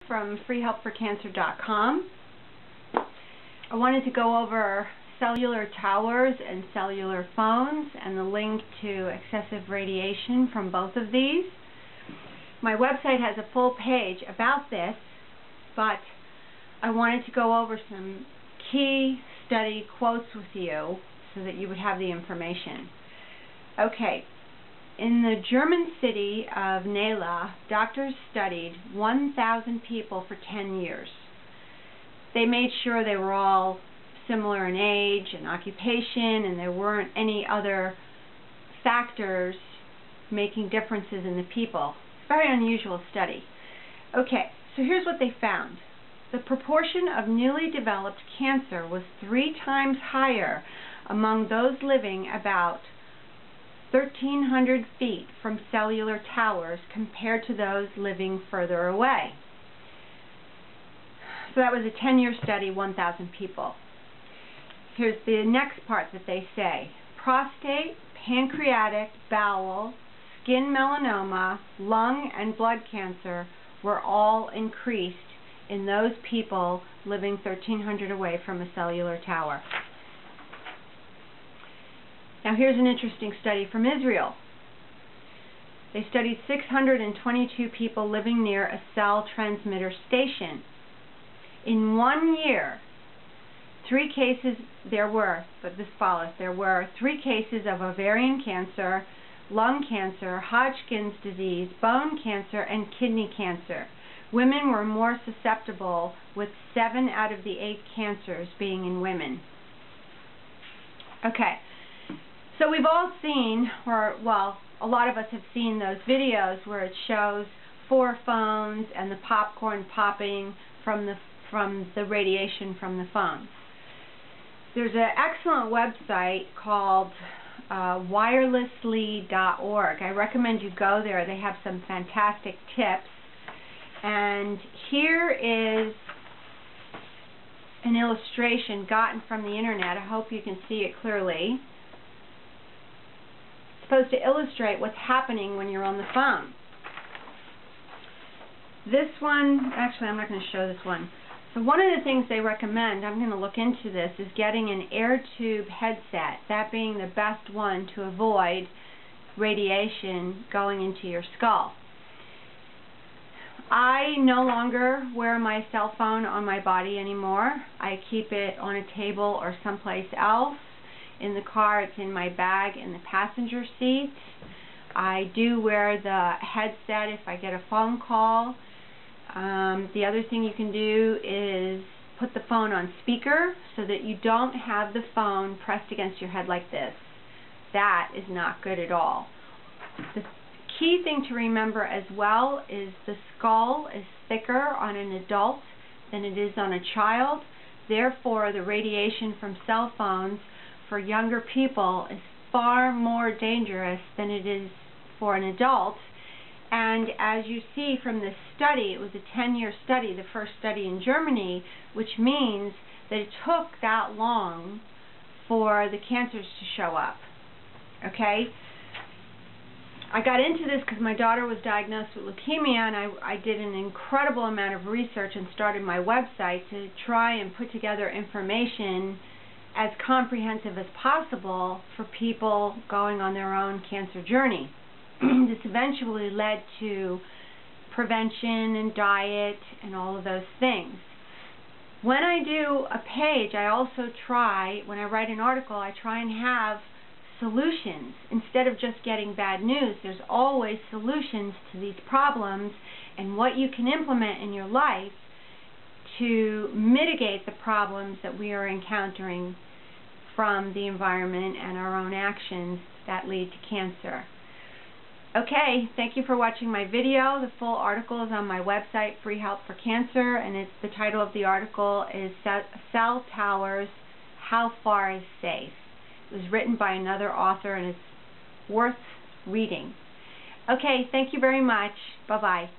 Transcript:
From freehelpforcancer.com. I wanted to go over cellular towers and cellular phones and the link to excessive radiation from both of these. My website has a full page about this, but I wanted to go over some key study quotes with you so that you would have the information. Okay. In the German city of Cellular, doctors studied 1,000 people for 10 years. They made sure they were all similar in age and occupation, and there weren't any other factors making differences in the people. Very unusual study. Okay, so here's what they found. The proportion of newly developed cancer was 3 times higher among those living about 1,300 feet from cellular towers compared to those living further away. So that was a 10-year study, 1,000 people. Here's the next part that they say. Prostate, pancreatic, bowel, skin melanoma, lung, and blood cancer were all increased in those people living 1,300 away from a cellular tower. Now here's an interesting study from Israel. They studied 622 people living near a cell transmitter station. In 1 year, there were 3 cases of ovarian cancer, lung cancer, Hodgkin's disease, bone cancer, and kidney cancer. Women were more susceptible, with 7 out of the 8 cancers being in women. Okay. So we've all seen, or well, a lot of us have seen those videos where it shows 4 phones and the popcorn popping from the radiation from the phones. There's an excellent website called wirelessly.org. I recommend you go there. They have some fantastic tips. And here is an illustration gotten from the internet. I hope you can see it clearly. Supposed to illustrate what's happening when you're on the phone. This one, actually I'm not going to show this one. So one of the things they recommend, I'm going to look into this, is getting an air tube headset, that being the best one to avoid radiation going into your skull. I no longer wear my cell phone on my body anymore. I keep it on a table or someplace else. In the car, it's in my bag in the passenger seat. I do wear the headset if I get a phone call. The other thing you can do is put the phone on speaker so that you don't have the phone pressed against your head like this. That is not good at all. The key thing to remember as well is the skull is thicker on an adult than it is on a child. Therefore, the radiation from cell phones for younger people is far more dangerous than it is for an adult. And as you see from this study, it was a 10-year study, the first study in Germany, which means that it took that long for the cancers to show up. Okay? I got into this because my daughter was diagnosed with leukemia, and I did an incredible amount of research and started my website to try and put together information as comprehensive as possible for people going on their own cancer journey. This eventually led to prevention and diet and all of those things. When I do a page, I also try, when I write an article, I try and have solutions. Instead of just getting bad news, there's always solutions to these problems and what you can implement in your life to mitigate the problems that we are encountering from the environment and our own actions that lead to cancer. Okay, thank you for watching my video. The full article is on my website, Free Help for Cancer, and the title of the article is Cell Towers, How Far is Safe? It was written by another author, and it's worth reading. Okay, thank you very much. Bye-bye.